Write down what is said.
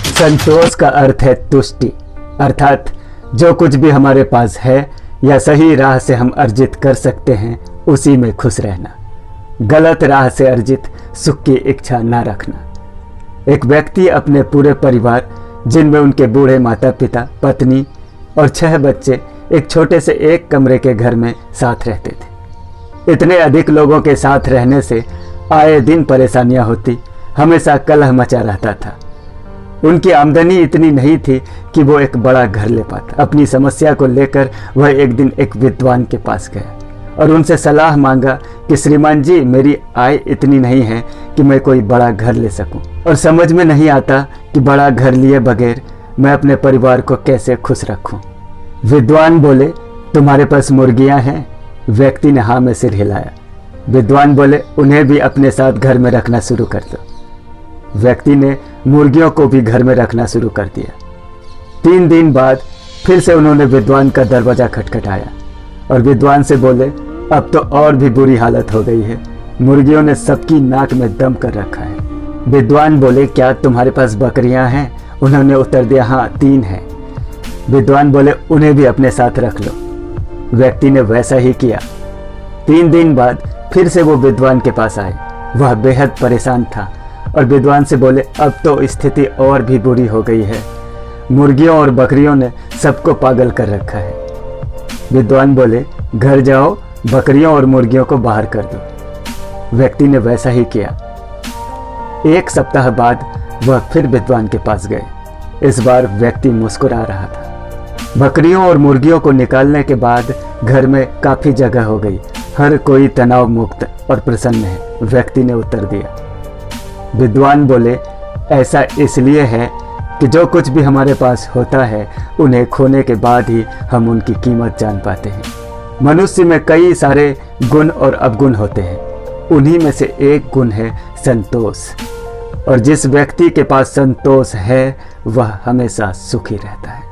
संतोष का अर्थ है तुष्टि, अर्थात जो कुछ भी हमारे पास है या सही राह से हम अर्जित कर सकते हैं उसी में खुश रहना, गलत राह से अर्जित सुख की इच्छा ना रखना। एक व्यक्ति अपने पूरे परिवार, जिनमें उनके बूढ़े माता पिता, पत्नी और 6 बच्चे, एक छोटे से एक कमरे के घर में साथ रहते थे। इतने अधिक लोगों के साथ रहने से आए दिन परेशानियां होती, हमेशा कलह मचा रहता था। उनकी आमदनी इतनी नहीं थी कि वो एक बड़ा घर ले पाता। अपनी समस्या को लेकर वह एक दिन एक विद्वान के पास गया और उनसे सलाह मांगा कि श्रीमान जी, मेरी आय इतनी नहीं है कि मैं कोई बड़ा घर ले सकूं और समझ में नहीं आता कि बड़ा घर लिए बगैर मैं अपने परिवार को कैसे खुश रखूं। विद्वान बोले, तुम्हारे पास मुर्गियां हैं? व्यक्ति ने हाँ में सिर हिलाया। विद्वान बोले, उन्हें भी अपने साथ घर में रखना शुरू कर दो। व्यक्ति ने मुर्गियों को भी घर में रखना शुरू कर दिया। 3 दिन बाद फिर से उन्होंने विद्वान का दरवाजा खटखटाया और विद्वान से बोले, अब तो और भी बुरी हालत हो गई है, मुर्गियों ने सबकी नाक में दम कर रखा है। विद्वान बोले, क्या तुम्हारे पास बकरियां हैं? उन्होंने उत्तर दिया, हाँ 3 हैं। विद्वान बोले, उन्हें भी अपने साथ रख लो। व्यक्ति ने वैसा ही किया। 3 दिन बाद फिर से वो विद्वान के पास आए। वह बेहद परेशान था और विद्वान से बोले, अब तो स्थिति और भी बुरी हो गई है, मुर्गियों और बकरियों ने सबको पागल कर रखा है। विद्वान बोले, घर जाओ, बकरियों और मुर्गियों को बाहर कर दो। व्यक्ति ने वैसा ही किया। 1 सप्ताह बाद वह फिर विद्वान के पास गए। इस बार व्यक्ति मुस्कुरा रहा था। बकरियों और मुर्गियों को निकालने के बाद घर में काफी जगह हो गई। हर कोई तनाव मुक्त और प्रसन्न है, व्यक्ति ने उत्तर दिया। विद्वान बोले, ऐसा इसलिए है कि जो कुछ भी हमारे पास होता है उन्हें खोने के बाद ही हम उनकी कीमत जान पाते हैं। मनुष्य में कई सारे गुण और अवगुण होते हैं, उन्हीं में से एक गुण है संतोष, और जिस व्यक्ति के पास संतोष है वह हमेशा सुखी रहता है।